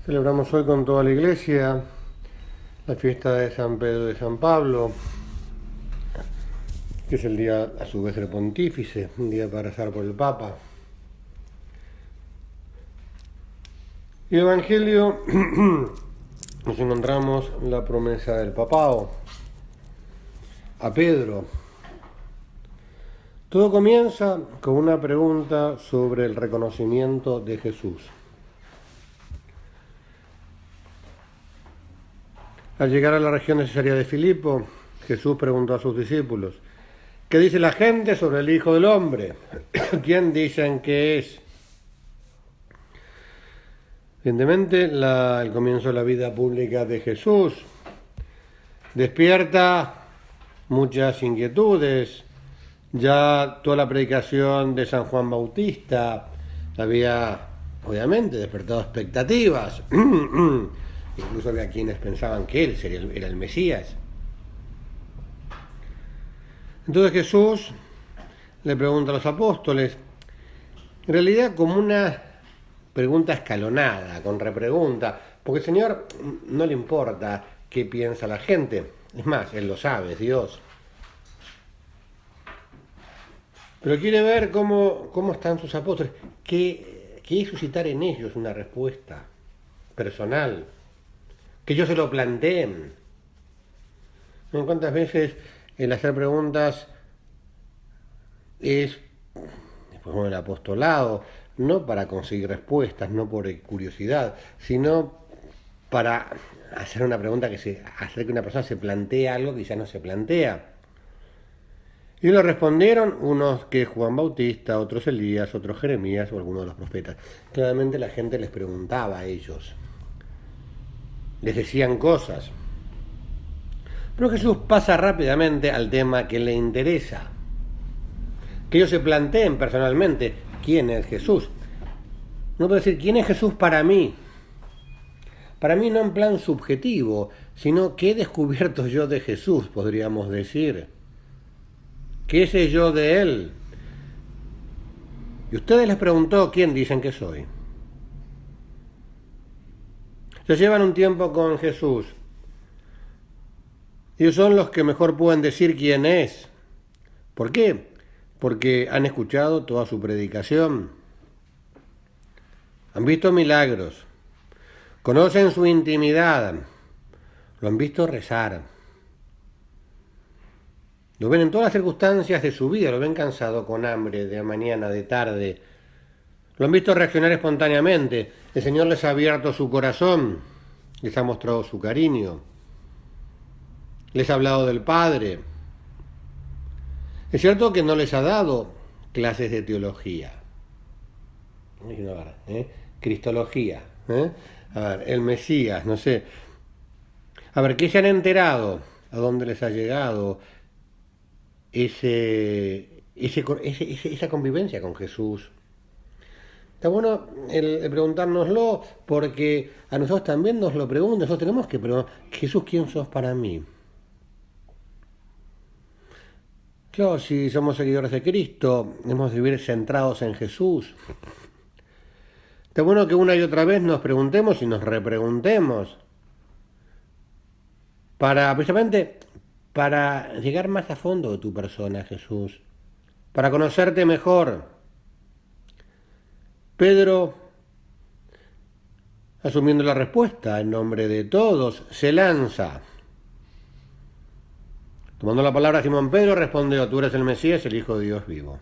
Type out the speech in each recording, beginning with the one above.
Celebramos hoy con toda la iglesia la fiesta de San Pedro de San Pablo, que es el día a su vez del pontífice, un día para rezar por el Papa. Y el Evangelio nos encontramos la promesa del papado a Pedro. Todo comienza con una pregunta sobre el reconocimiento de Jesús. Al llegar a la región de Cesarea de Filipo, Jesús preguntó a sus discípulos: ¿qué dice la gente sobre el Hijo del Hombre? ¿Quién dicen que es? Evidentemente, el comienzo de la vida pública de Jesús despierta muchas inquietudes. Ya toda la predicación de San Juan Bautista había, obviamente, despertado expectativas. Incluso había quienes pensaban que él era el Mesías. Entonces Jesús le pregunta a los apóstoles, en realidad como una pregunta escalonada, con repregunta, porque al Señor no le importa qué piensa la gente, es más, Él lo sabe, es Dios. Pero quiere ver cómo están sus apóstoles, quiere suscitar en ellos una respuesta personal, que ellos se lo planteen. ¿No? ¿Cuántas veces el hacer preguntas es, después del apostolado, no para conseguir respuestas, no por curiosidad, sino para hacer una pregunta hacer que una persona se plantee algo que ya no se plantea? Y lo respondieron unos que Juan Bautista, otros Elías, otros Jeremías o algunos de los profetas. Claramente la gente les preguntaba a ellos, les decían cosas. Pero Jesús pasa rápidamente al tema que le interesa. Que ellos se planteen personalmente quién es Jesús. No puedo decir quién es Jesús para mí. Para mí no en plan subjetivo, sino qué he descubierto yo de Jesús, podríamos decir. ¿Qué sé yo de Él? Y ustedes les preguntó quién dicen que soy. Ya llevan un tiempo con Jesús. Ellos son los que mejor pueden decir quién es. ¿Por qué? Porque han escuchado toda su predicación. Han visto milagros. Conocen su intimidad. Lo han visto rezar. Lo ven en todas las circunstancias de su vida. Lo ven cansado, con hambre, de mañana, de tarde. Lo han visto reaccionar espontáneamente. El Señor les ha abierto su corazón. Les ha mostrado su cariño. Les ha hablado del Padre. Es cierto que no les ha dado clases de teología. Cristología. A ver, el Mesías, no sé. A ver, ¿qué se han enterado? ¿A dónde les ha llegado esa convivencia con Jesús? Está bueno el preguntárnoslo, porque a nosotros también nos lo preguntan. Nosotros tenemos que preguntar: Jesús, ¿quién sos para mí? Claro, si somos seguidores de Cristo, hemos de vivir centrados en Jesús. Está bueno que una y otra vez nos preguntemos y nos repreguntemos, precisamente para llegar más a fondo de tu persona, Jesús, para conocerte mejor. Pedro, asumiendo la respuesta en nombre de todos, se lanza. Tomando la palabra, Simón Pedro respondió: tú eres el Mesías, el Hijo de Dios vivo.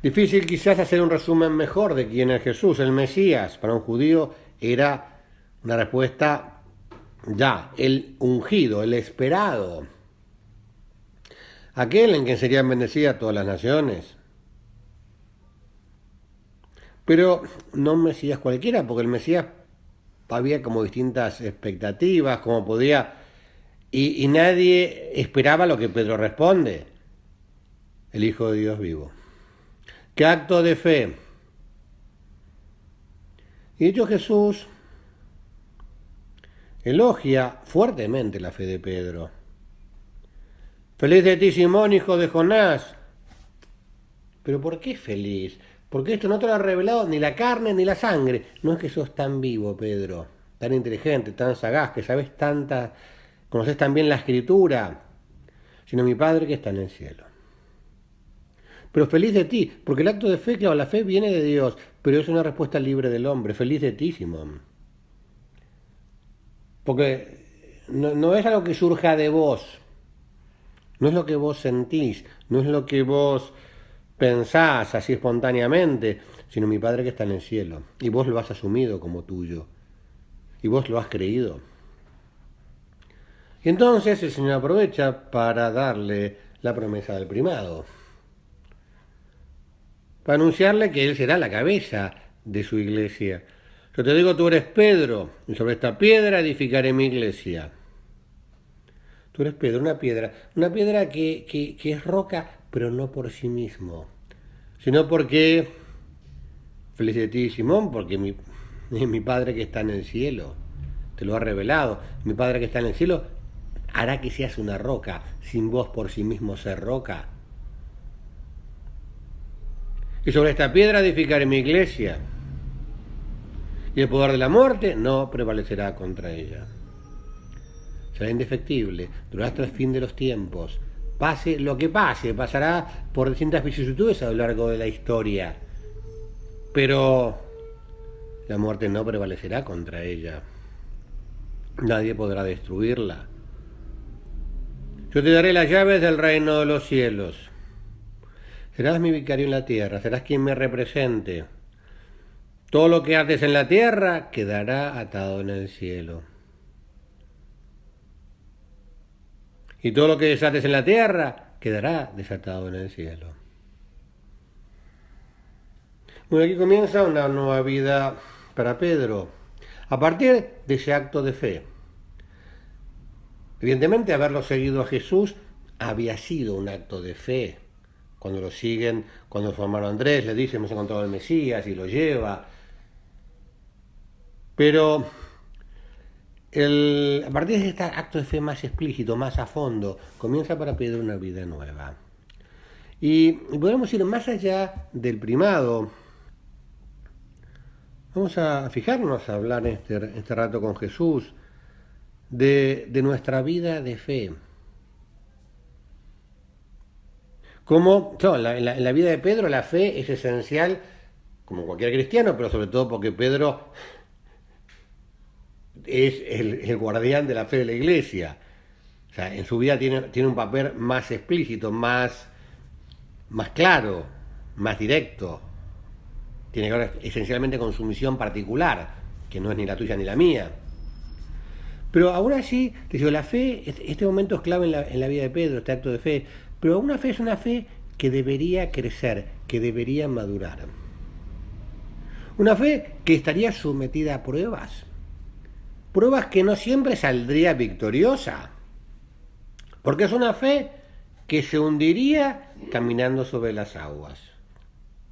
Difícil quizás hacer un resumen mejor de quién es Jesús. El Mesías para un judío era una respuesta ya, el ungido, el esperado, aquel en quien serían bendecidas todas las naciones. Pero no un Mesías cualquiera, porque el Mesías había como distintas expectativas, como podía, y nadie esperaba lo que Pedro responde: el Hijo de Dios vivo. ¡Qué acto de fe! Y de hecho Jesús elogia fuertemente la fe de Pedro. Feliz de ti, Simón, hijo de Jonás. ¿Pero por qué feliz? Porque esto no te lo ha revelado ni la carne ni la sangre. No es que sos tan vivo, Pedro, tan inteligente, tan sagaz, que sabes tanta, conoces tan bien la escritura, sino mi Padre que está en el cielo. Pero feliz de ti, porque el acto de fe, claro, la fe viene de Dios, pero es una respuesta libre del hombre. Feliz de ti, Simón. Porque no es algo que surja de vos, no es lo que vos sentís, no es lo que vos pensás así espontáneamente, sino mi Padre que está en el cielo. Y vos lo has asumido como tuyo. Y vos lo has creído. Y entonces el Señor aprovecha para darle la promesa del primado. Para anunciarle que Él será la cabeza de su iglesia. Yo te digo, tú eres Pedro, y sobre esta piedra edificaré mi iglesia. Tú eres Pedro, una piedra que es roca, pero no por sí mismo, sino porque, feliz de ti, Simón, porque mi Padre que está en el cielo te lo ha revelado. Mi Padre que está en el cielo hará que seas una roca, sin vos por sí mismo ser roca. Y sobre esta piedra edificaré mi iglesia, y el poder de la muerte no prevalecerá contra ella. Será indefectible, durará hasta el fin de los tiempos. Pase lo que pase, pasará por distintas vicisitudes a lo largo de la historia. Pero la muerte no prevalecerá contra ella. Nadie podrá destruirla. Yo te daré las llaves del reino de los cielos. Serás mi vicario en la tierra, serás quien me represente. Todo lo que haces en la tierra quedará atado en el cielo. Y todo lo que desates en la tierra quedará desatado en el cielo. Bueno, aquí comienza una nueva vida para Pedro, a partir de ese acto de fe. Evidentemente, haberlo seguido a Jesús había sido un acto de fe. Cuando lo siguen, cuando su hermano Andrés le dice, hemos encontrado al Mesías, y lo lleva. Pero a partir de este acto de fe más explícito, más a fondo, comienza para Pedro una vida nueva. Y podemos ir más allá del primado. Vamos a fijarnos, a hablar este rato con Jesús de nuestra vida de fe. Como en la vida de Pedro la fe es esencial, como cualquier cristiano, pero sobre todo porque Pedro es el guardián de la fe de la iglesia. O sea, en su vida tiene un papel más explícito, más claro, más directo. Tiene que ver esencialmente con su misión particular, que no es ni la tuya ni la mía. Pero aún así, te digo, la fe, este momento es clave en la vida de Pedro, este acto de fe, pero una fe es una fe que debería crecer, que debería madurar. Una fe que estaría sometida a pruebas que no siempre saldría victoriosa, porque es una fe que se hundiría caminando sobre las aguas,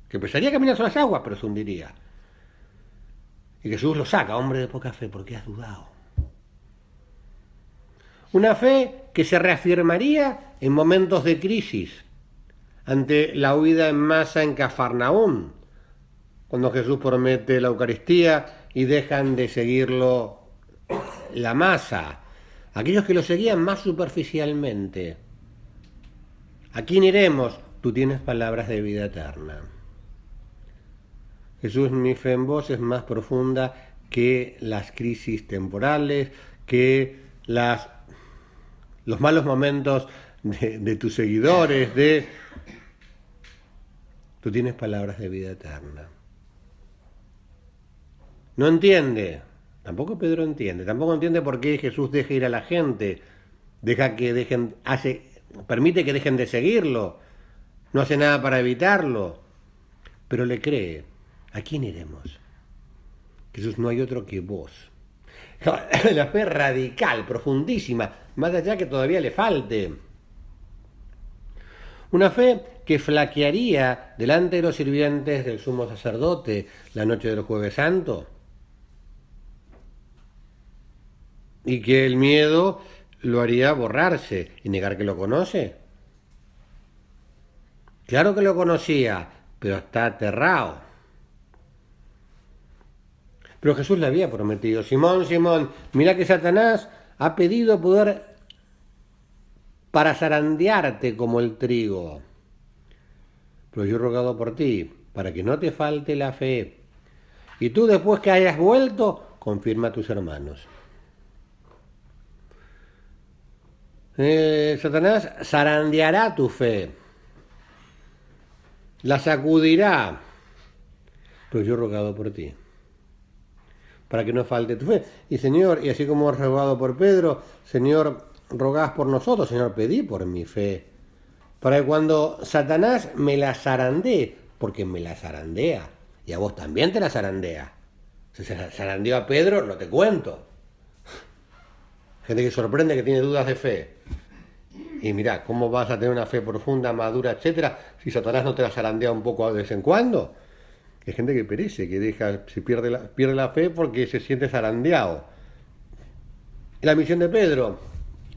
que empezaría a caminar sobre las aguas, pero se hundiría. Y Jesús lo saca, hombre de poca fe, porque has dudado. Una fe que se reafirmaría en momentos de crisis, ante la huida en masa en Cafarnaúm, cuando Jesús promete la Eucaristía y dejan de seguirlo la masa, aquellos que lo seguían más superficialmente. ¿A quién iremos? Tú tienes palabras de vida eterna. Jesús, mi fe en vos es más profunda que las crisis temporales, que los malos momentos de tus seguidores, tú tienes palabras de vida eterna. No entiende, tampoco Pedro entiende, tampoco entiende por qué Jesús deja ir a la gente, permite que dejen de seguirlo, no hace nada para evitarlo, pero le cree. ¿A quién iremos? Jesús, no hay otro que vos. La fe radical, profundísima, más allá que todavía le falte. Una fe que flaquearía delante de los sirvientes del sumo sacerdote la noche del Jueves Santo. Y que el miedo lo haría borrarse y negar que lo conoce. Claro que lo conocía, pero está aterrado. Pero Jesús le había prometido: Simón, Simón, mira que Satanás ha pedido poder para zarandearte como el trigo. Pero yo he rogado por ti, para que no te falte la fe. Y tú, después que hayas vuelto, confirma a tus hermanos. Satanás zarandeará tu fe, la sacudirá, pero yo he rogado por ti, para que no falte tu fe. Y Señor, y así como he rogado por Pedro, Señor, rogás por nosotros, Señor, pedí por mi fe, para que cuando Satanás me la zarandee, porque me la zarandea, y a vos también te la zarandea. Si se zarandeó a Pedro, no te cuento. Gente que sorprende, que tiene dudas de fe. Y mirá, ¿cómo vas a tener una fe profunda, madura, etcétera, si Satanás no te la zarandea un poco de vez en cuando? Hay gente que perece, que pierde la fe porque se siente zarandeado. Y la misión de Pedro,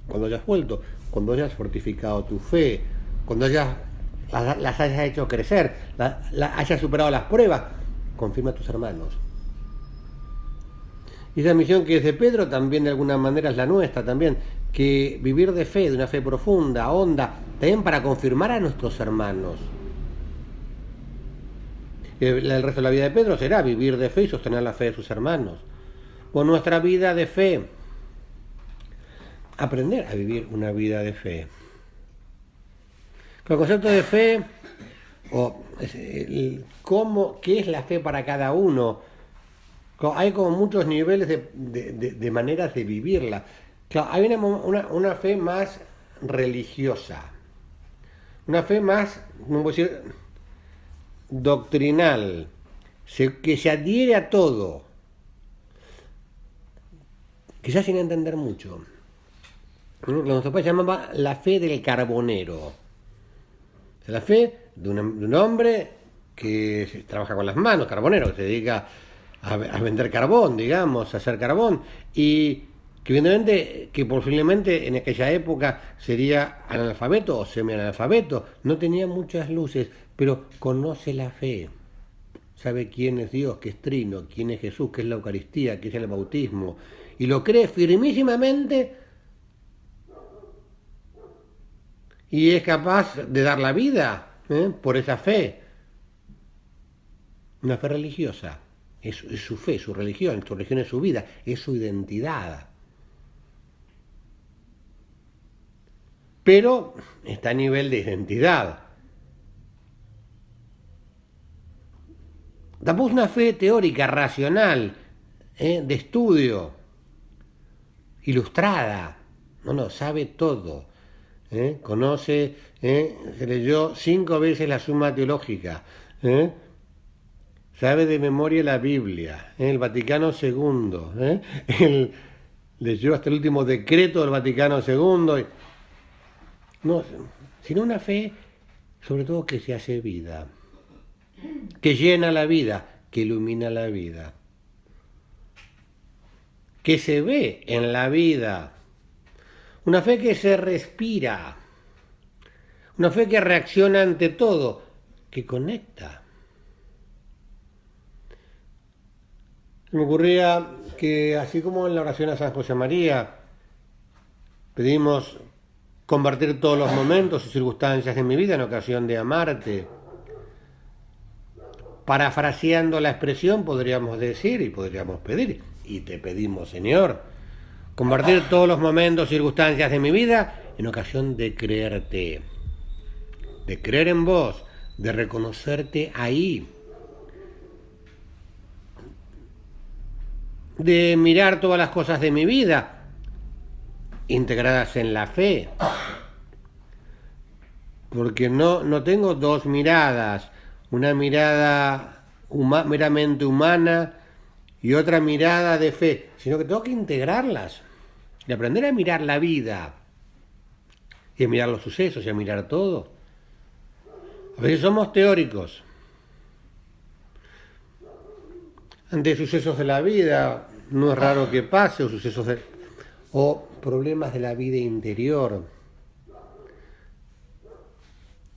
cuando hayas vuelto, cuando hayas fortificado tu fe, cuando las hayas hecho crecer, hayas superado las pruebas, confirma a tus hermanos. Y esa misión que es de Pedro también de alguna manera es la nuestra también, que vivir de fe, de una fe profunda, honda, también para confirmar a nuestros hermanos. El resto de la vida de Pedro será vivir de fe y sostener la fe de sus hermanos. Por nuestra vida de fe, aprender a vivir una vida de fe. El concepto de fe, ¿qué es la fe para cada uno? Hay como muchos niveles de maneras de vivirla. Claro, hay una fe más religiosa, una fe más, no puedo decir, doctrinal, que se adhiere a todo, quizás sin entender mucho. Lo que nuestro padre llamaba la fe del carbonero. La fe de un hombre que trabaja con las manos, carbonero, que se dedica a vender carbón, digamos, a hacer carbón, y que evidentemente, que posiblemente en aquella época sería analfabeto o semianalfabeto, no tenía muchas luces, pero conoce la fe, sabe quién es Dios, qué es Trino, quién es Jesús, qué es la Eucaristía, qué es el bautismo, y lo cree firmísimamente y es capaz de dar la vida por esa fe. Una fe religiosa, es su fe, su religión es su vida, es su identidad. Pero está a nivel de identidad. Tampoco es una fe teórica, racional, de estudio, ilustrada. No, sabe todo. Conoce, se leyó 5 veces la Suma Teológica, sabe de memoria la Biblia, el Vaticano II, leyó hasta el último decreto del Vaticano II. No, sino una fe, sobre todo, que se hace vida, que llena la vida, que ilumina la vida, que se ve en la vida. Una fe que se respira, una fe que reacciona ante todo, que conecta. Me ocurría que así como en la oración a San José María pedimos convertir todos los momentos y circunstancias de mi vida en ocasión de amarte, parafraseando la expresión podríamos decir y podríamos pedir, y te pedimos, Señor, convertir todos los momentos y circunstancias de mi vida en ocasión de creerte, de creer en vos, de reconocerte ahí, de mirar todas las cosas de mi vida integradas en la fe, porque no tengo dos miradas, una mirada meramente humana y otra mirada de fe, sino que tengo que integrarlas y aprender a mirar la vida y a mirar los sucesos y a mirar todo. A veces somos teóricos ante sucesos de la vida, no es raro que pase, o problemas de la vida interior.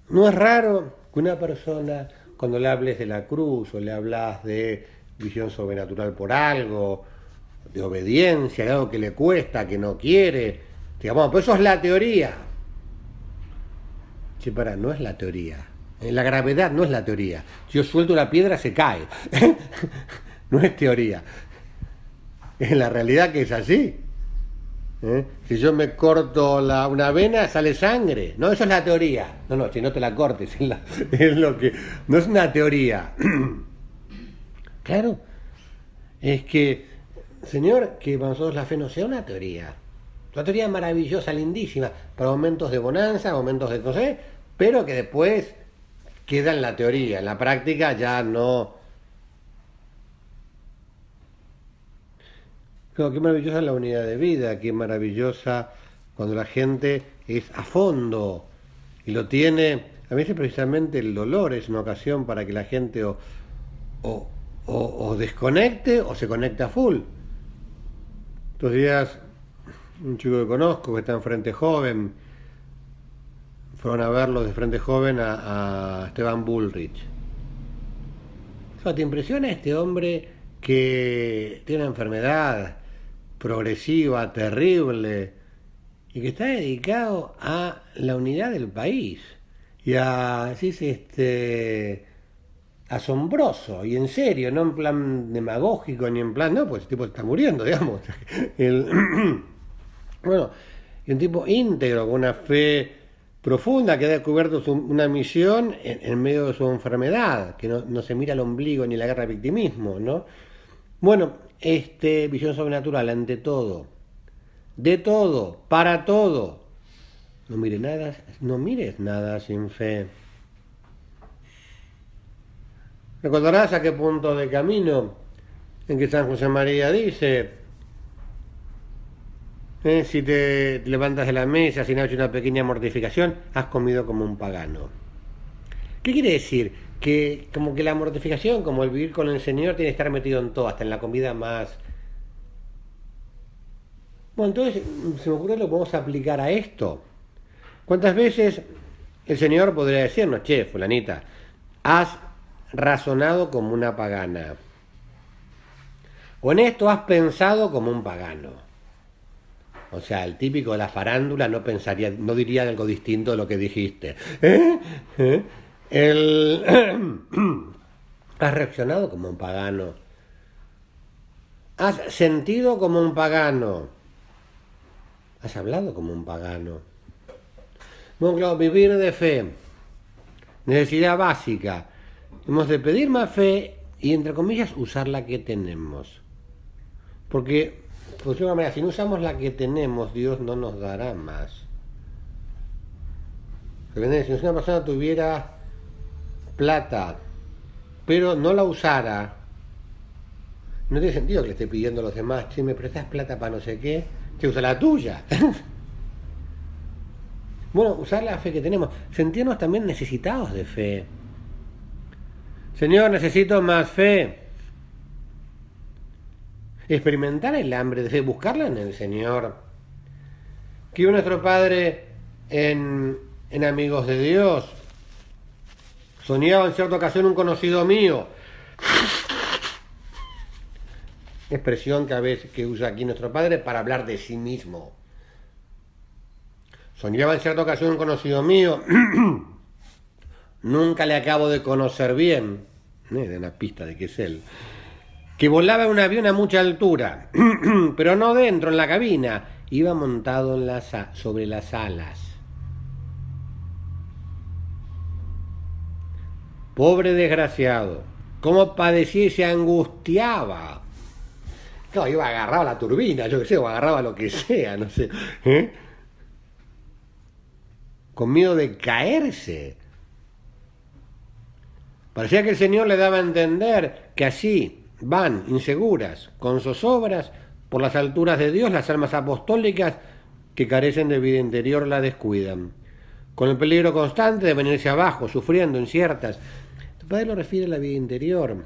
No es raro que una persona cuando le hables de la cruz o le hablas de visión sobrenatural por algo, de obediencia, de algo que le cuesta, que no quiere. Digamos, pues eso es la teoría. Sí, no es la teoría. La gravedad no es la teoría. Si yo suelto la piedra se cae. No es teoría. Es la realidad que es así. Si yo me corto una vena, sale sangre. No, eso es la teoría. No, si no te la cortes, es lo que. No es una teoría. Claro. Es que, Señor, que para nosotros la fe no sea una teoría. Una teoría maravillosa, lindísima, para momentos de bonanza, momentos de no sé, pero que después queda en la teoría. En la práctica ya no. Claro, qué maravillosa la unidad de vida, qué maravillosa cuando la gente es a fondo y lo tiene. A veces precisamente el dolor es una ocasión para que la gente o desconecte o se conecte a full. Estos días, un chico que conozco que está en Frente Joven, fueron a verlo de Frente Joven a Esteban Bullrich. ¿Te impresiona este hombre que tiene una enfermedad progresiva, terrible, y que está dedicado a la unidad del país y a, decís, asombroso y en serio, no en plan demagógico ni en plan, no, pues el tipo está muriendo, digamos. Bueno, y un tipo íntegro, con una fe profunda, que ha descubierto una misión en medio de su enfermedad, que no se mira al ombligo ni la guerra de victimismo, ¿no? Bueno, visión sobrenatural ante todo, de todo, para todo. No mires nada sin fe. ¿Recordarás a qué punto de camino en que San José María dice, si te levantas de la mesa sin haber hecho una pequeña mortificación, has comido como un pagano? ¿Qué quiere decir? Que como que la mortificación, como el vivir con el Señor, tiene que estar metido en todo, hasta en la comida más. Bueno, entonces se me ocurre que lo podemos aplicar a esto. ¿Cuántas veces el Señor podría decirnos, che, fulanita, has razonado como una pagana? O en esto has pensado como un pagano. O sea, el típico de la farándula no diría algo distinto de lo que dijiste. Has reaccionado como un pagano. Has sentido como un pagano. Has hablado como un pagano. Bueno, claro, vivir de fe. Necesidad básica. Hemos de pedir más fe y, entre comillas, usar la que tenemos. Porque, pues de una manera, si no usamos la que tenemos, Dios no nos dará más. Si una persona tuviera plata, pero no la usara, no tiene sentido que le esté pidiendo a los demás, che, me prestás plata para no sé qué, que usa la tuya. Bueno, usar la fe que tenemos, sentirnos también necesitados de fe. Señor, necesito más fe. Experimentar el hambre de fe, buscarla en el Señor. Que nuestro Padre en Amigos de Dios soñaba en cierta ocasión un conocido mío. Expresión que a veces que usa aquí nuestro Padre para hablar de sí mismo. Soñaba en cierta ocasión un conocido mío. Nunca le acabo de conocer bien. De una pista de que es él. Que volaba en un avión a mucha altura, pero no dentro, en la cabina. Iba montado sobre las alas. Pobre desgraciado, cómo padecía y se angustiaba. Claro, iba agarrado a la turbina, yo qué sé, o agarraba lo que sea, no sé. Con miedo de caerse. Parecía que el Señor le daba a entender que así van, inseguras, con zozobras, por las alturas de Dios, las almas apostólicas que carecen de vida interior la descuidan, con el peligro constante de venirse abajo, sufriendo inciertas. Tu Padre lo refiere a la vida interior,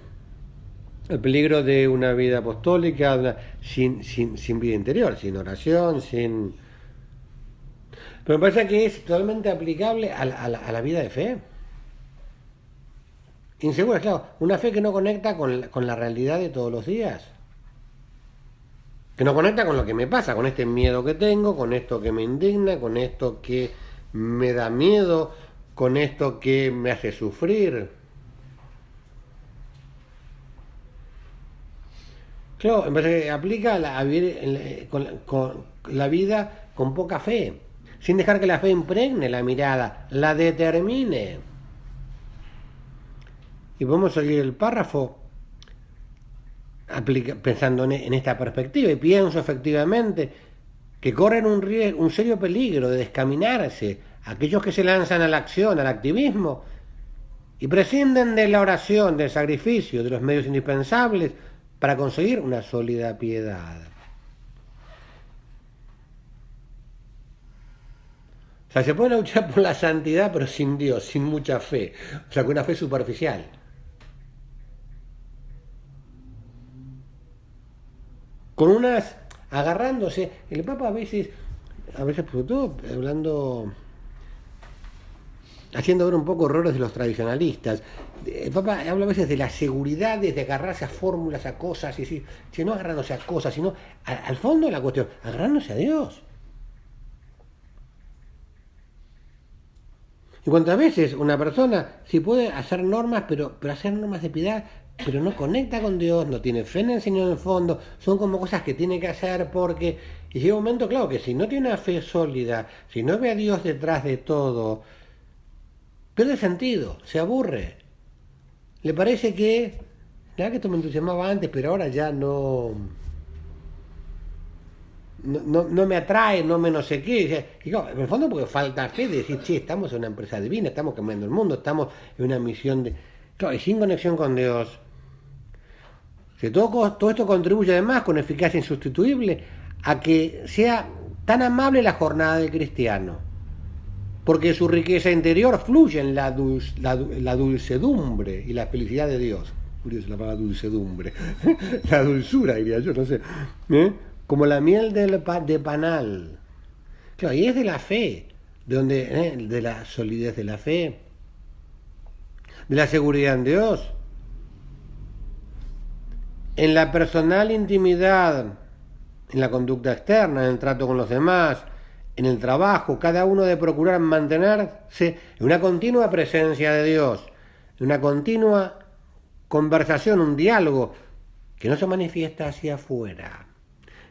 el peligro de una vida apostólica sin vida interior, sin oración, sin. Pero me parece que es totalmente aplicable a la vida de fe. Insegura, claro. Una fe que no conecta con la realidad de todos los días. Que no conecta con lo que me pasa, con este miedo que tengo, con esto que me indigna, con esto que me da miedo, con esto que me hace sufrir. Claro, en vez de aplica a vivir con la vida con poca fe, sin dejar que la fe impregne la mirada, la determine. Y podemos seguir el párrafo pensando en esta perspectiva, y pienso efectivamente que corren un serio peligro de descaminarse aquellos que se lanzan a la acción, al activismo, y prescinden de la oración, del sacrificio, de los medios indispensables para conseguir una sólida piedad. O sea, se puede luchar por la santidad, pero sin Dios, sin mucha fe. O sea, con una fe superficial. Con unas agarrándose. El Papa a veces sobre todo hablando, haciendo ver un poco errores de los tradicionalistas. El Papa habla a veces de las seguridades de agarrarse a fórmulas, a cosas, y si no agarrándose a cosas, sino al fondo de la cuestión, agarrándose a Dios. Y cuántas veces una persona sí puede hacer normas, pero hacer normas de piedad, pero no conecta con Dios, no tiene fe en el Señor en el fondo, son como cosas que tiene que hacer porque... Y llega un momento, claro, que si no tiene una fe sólida, si no ve a Dios detrás de todo, pierde sentido, se aburre. Le parece que, nada, que esto me entusiasmaba antes, pero ahora ya no me atrae, no sé qué. Y claro, en el fondo porque falta fe de decir, che, estamos en una empresa divina, estamos cambiando el mundo, estamos en una misión de... Claro, y sin conexión con Dios. Que todo esto contribuye además con eficacia insustituible a que sea tan amable la jornada del cristiano. Porque su riqueza interior fluye en la dulcedumbre y la felicidad de Dios. Curioso la palabra dulcedumbre. La dulzura, diría yo, no sé. Como la miel de panal. Claro, y es de la fe, de la solidez de la fe, de la seguridad en Dios, en la personal intimidad, en la conducta externa, en el trato con los demás, en el trabajo, cada uno de procurar mantenerse en una continua presencia de Dios, en una continua conversación, un diálogo que no se manifiesta hacia afuera.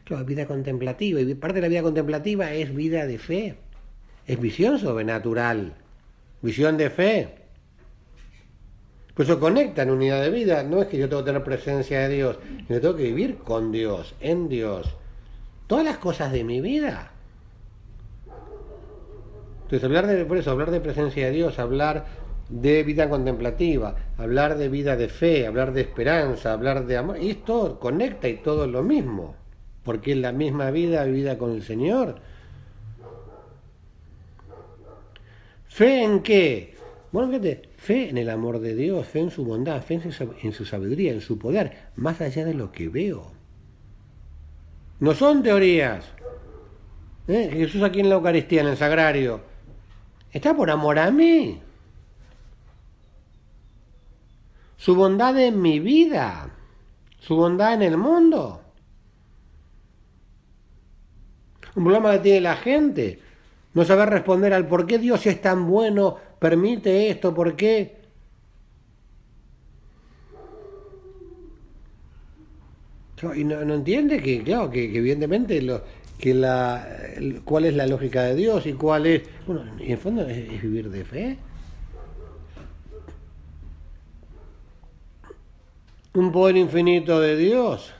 Claro, es vida contemplativa, y parte de la vida contemplativa es vida de fe, es visión sobrenatural, visión de fe. Pues eso conecta en unidad de vida, no es que yo tengo que tener presencia de Dios, yo tengo que vivir con Dios, en Dios, todas las cosas de mi vida. Entonces hablar de presencia de Dios, hablar de vida contemplativa, hablar de vida de fe, hablar de esperanza, hablar de amor, y esto conecta y todo es lo mismo, porque es la misma vida vivida con el Señor. ¿Fe en qué? Bueno, fíjate, fe en el amor de Dios, fe en su bondad, fe en su sabiduría, en su poder, más allá de lo que veo. No son teorías. Jesús aquí en la Eucaristía, en el Sagrario, está por amor a mí. Su bondad en mi vida, su bondad en el mundo. Un problema que tiene la gente, no saber responder al por qué Dios es tan bueno, permite esto, por qué. Y no entiende que, claro, que evidentemente cuál es la lógica de Dios y cuál es... Bueno, y en el fondo es vivir de fe. Un poder infinito de Dios.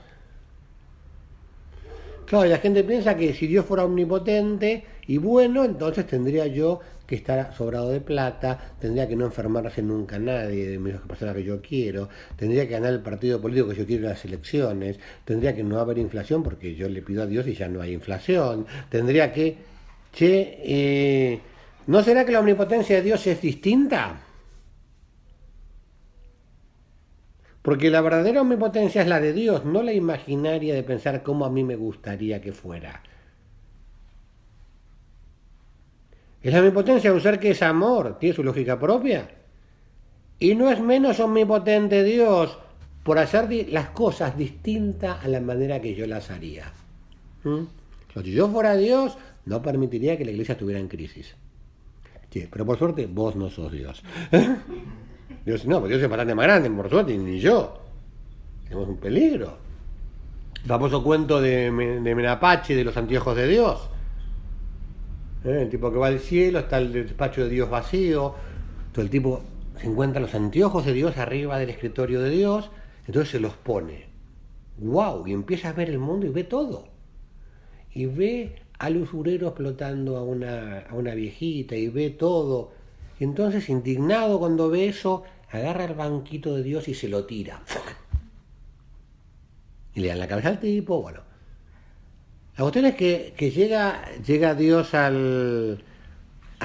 Claro, y la gente piensa que si Dios fuera omnipotente y bueno, entonces tendría yo que estar sobrado de plata, tendría que no enfermarse nunca nadie de las personas que yo quiero, tendría que ganar el partido político que yo quiero en las elecciones, tendría que no haber inflación porque yo le pido a Dios y ya no hay inflación, tendría que... ¿no será que la omnipotencia de Dios es distinta? Porque la verdadera omnipotencia es la de Dios, no la imaginaria de pensar cómo a mí me gustaría que fuera. Es la omnipotencia de un ser que es amor, tiene su lógica propia. Y no es menos omnipotente Dios por hacer las cosas distintas a la manera que yo las haría. ¿Mm? Si yo fuera Dios, no permitiría que la iglesia estuviera en crisis. Sí, pero por suerte vos no sos Dios. Dios no, porque Dios es bastante más grande, por suerte, ni yo. Tenemos un peligro. El famoso cuento de Menapache, de los anteojos de Dios. El tipo que va al cielo, está el despacho de Dios vacío. Todo el tipo se encuentra los anteojos de Dios arriba del escritorio de Dios, entonces se los pone. ¡Wow! Y empieza a ver el mundo y ve todo. Y ve al usurero explotando a una viejita y ve todo. Y entonces, indignado cuando ve eso, agarra el banquito de Dios y se lo tira. Y le dan la cabeza al tipo, bueno. La cuestión es que llega Dios a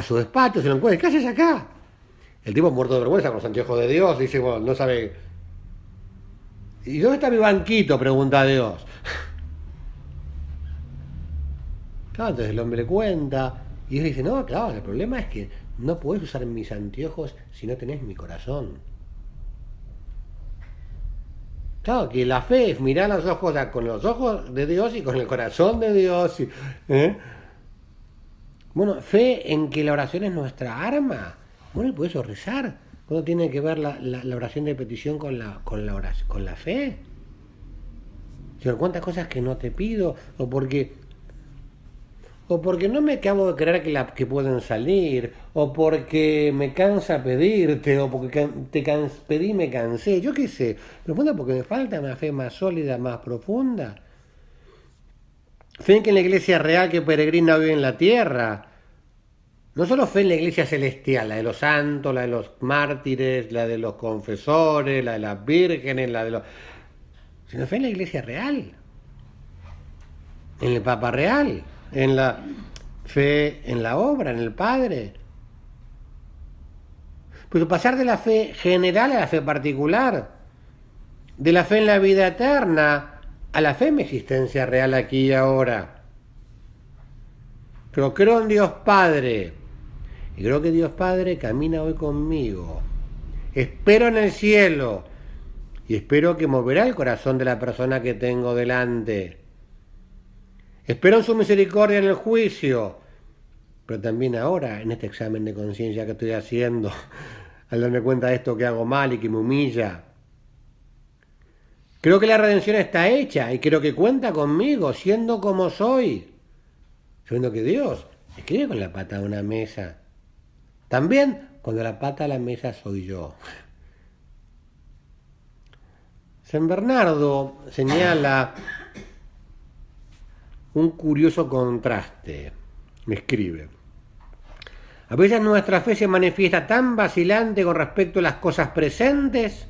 su despacho, se lo encuentra. ¿Qué haces acá? El tipo muerto de vergüenza con los anteojos de Dios, dice, bueno, no sabe. ¿Y dónde está mi banquito?, pregunta Dios. Claro, entonces el hombre le cuenta, y Dios dice, no, claro, el problema es que no podés usar mis anteojos si no tenés mi corazón. Claro, que la fe es mirar los ojos con los ojos de Dios y con el corazón de Dios. ¿Eh? Bueno, fe en que la oración es nuestra arma. Bueno, y por eso rezar. ¿Cuándo tiene que ver la oración de petición con la fe? Señor, ¿cuántas cosas que no te pido? O porque no me acabo de creer que pueden salir, o porque me cansa pedirte, o porque pedí y me cansé, yo qué sé. Pero bueno, porque me falta una fe más sólida, más profunda. Fe en que en la iglesia real que peregrina vive en la tierra. No solo fe en la iglesia celestial, la de los santos, la de los mártires, la de los confesores, la de las vírgenes, sino fe en la iglesia real, en el Papa real, en la fe en la obra, en el Padre. Pero pasar de la fe general a la fe particular, de la fe en la vida eterna a la fe en mi existencia real aquí y ahora. Pero creo en Dios Padre, y creo que Dios Padre camina hoy conmigo. Espero en el cielo, y espero que moverá el corazón de la persona que tengo delante. Espero en su misericordia en el juicio, pero también ahora, en este examen de conciencia que estoy haciendo, al darme cuenta de esto que hago mal y que me humilla. Creo que la redención está hecha y creo que cuenta conmigo, siendo como soy. Sabiendo que Dios escribe con la pata de una mesa. También cuando la pata de la mesa soy yo. San Bernardo señala un curioso contraste. Me escribe: a veces nuestra fe se manifiesta tan vacilante con respecto a las cosas presentes,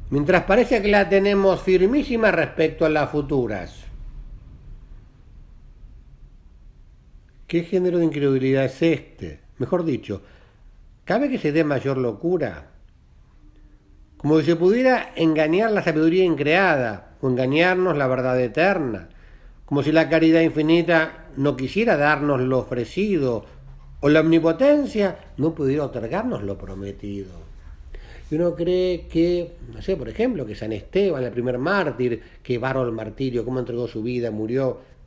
mientras parece que la tenemos firmísima respecto a las futuras. ¿Qué género de incredulidad es este? Mejor dicho, ¿cabe que se dé mayor locura? Como si se pudiera engañar la sabiduría increada o engañarnos la verdad eterna. Como si la caridad infinita no quisiera darnos lo ofrecido o la omnipotencia no pudiera otorgarnos lo prometido. Y uno cree que, no sé, por ejemplo, que San Esteban, el primer mártir, que barro el martirio, cómo entregó su vida, murió.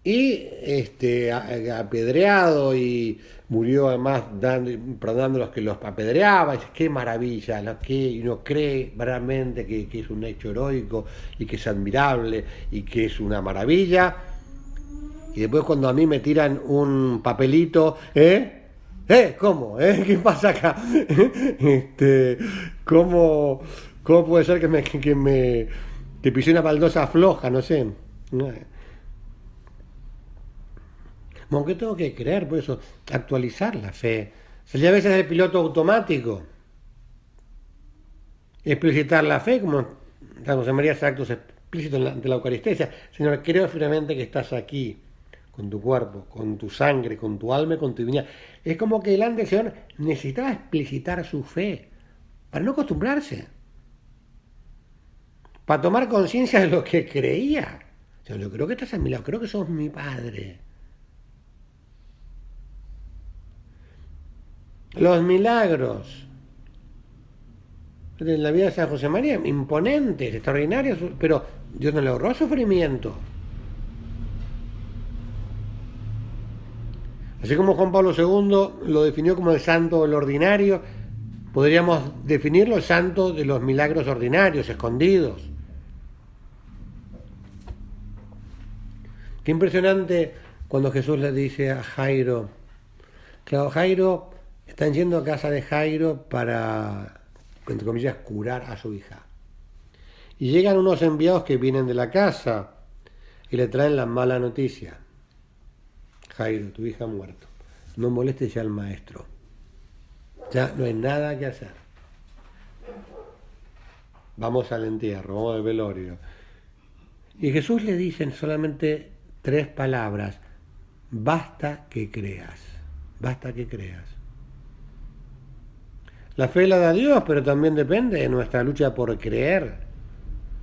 Y apedreado y murió además perdonando a los que los apedreaban. Qué maravilla, y uno cree realmente que es un hecho heroico y que es admirable y que es una maravilla. Y después cuando a mí me tiran un papelito, ¿cómo? ¿Qué pasa acá? ¿Cómo puede ser que pisé una baldosa floja? No sé. Aunque tengo que creer, por eso, actualizar la fe. Salir a veces del piloto automático. Explicitar la fe, como San José María hace actos explícitos ante la Eucaristía. Señor, creo firmemente que estás aquí, con tu cuerpo, con tu sangre, con tu alma y con tu divinidad. Es como que delante del Señor necesitaba explicitar su fe, para no acostumbrarse, para tomar conciencia de lo que creía. Yo creo que estás a mi lado, creo que sos mi Padre. Los milagros de la vida de San José María, imponentes, extraordinarios, pero Dios no le ahorró sufrimiento. Así como Juan Pablo II lo definió como el santo del ordinario, podríamos definirlo el santo de los milagros ordinarios, escondidos. Qué impresionante cuando Jesús le dice a Jairo, claro, Jairo, están yendo a casa de Jairo para, entre comillas, curar a su hija. Y llegan unos enviados que vienen de la casa y le traen la mala noticia. Jairo, tu hija ha muerto. No molestes ya al maestro. Ya no hay nada que hacer. Vamos al entierro, vamos al velorio. Y Jesús le dice solamente 3 palabras. Basta que creas. Basta que creas. La fe la da Dios, pero también depende de nuestra lucha por creer.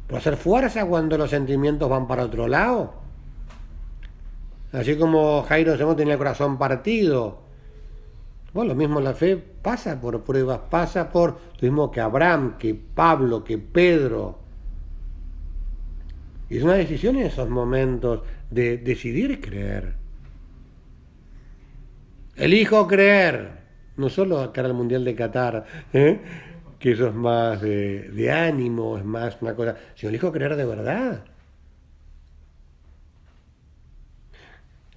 Por hacer fuerza cuando los sentimientos van para otro lado. Así como Jairo tenía el corazón partido. Bueno, lo mismo la fe pasa por pruebas, pasa por lo mismo que Abraham, que Pablo, que Pedro. Y es una decisión en esos momentos de decidir creer. Elijo creer. No solo acá en el Mundial de Qatar, que eso es más de ánimo, es más una cosa, sino elijo creer de verdad.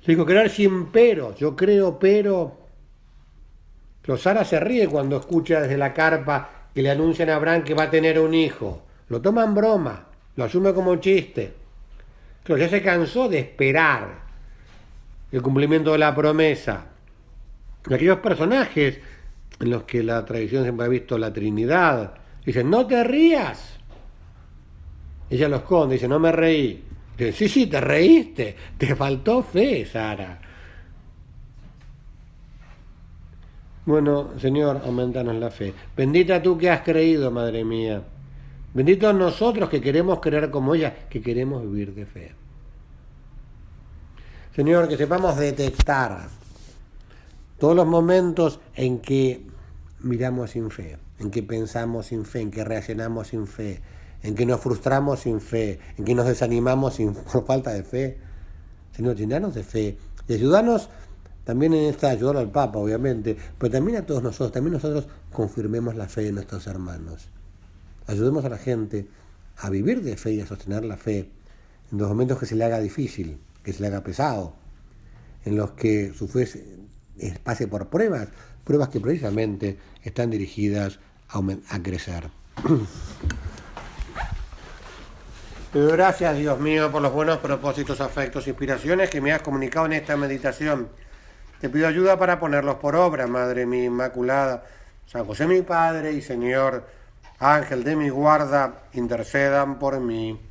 Elijo creer sin pero. Yo creo, pero... Sara se ríe cuando escucha desde la carpa que le anuncian a Abraham que va a tener un hijo. Lo toma en broma, lo asume como un chiste. Ya se cansó de esperar el cumplimiento de la promesa. Y aquellos personajes en los que la tradición siempre ha visto la Trinidad, dicen, no te rías. Ella lo esconde, dice, no me reí. Dice, sí, te reíste, te faltó fe, Sara. Bueno, Señor, aumentanos la fe. Bendita tú que has creído, Madre mía. Benditos nosotros que queremos creer como ella, que queremos vivir de fe. Señor, que sepamos detectar todos los momentos en que miramos sin fe, en que pensamos sin fe, en que reaccionamos sin fe, en que nos frustramos sin fe, en que nos desanimamos por falta de fe. Señor, llenarnos de fe y ayudarnos también en esta, ayudar al Papa, obviamente, pero también a todos nosotros, también nosotros confirmemos la fe de nuestros hermanos. Ayudemos a la gente a vivir de fe y a sostener la fe en los momentos que se le haga difícil, que se le haga pesado, en los que su fe pase por pruebas que precisamente están dirigidas a crecer. Gracias, Dios mío, por los buenos propósitos, afectos, inspiraciones que me has comunicado en esta meditación. Te pido ayuda para ponerlos por obra, Madre mía Inmaculada. San José mi Padre y Señor, Ángel de mi guarda, intercedan por mí.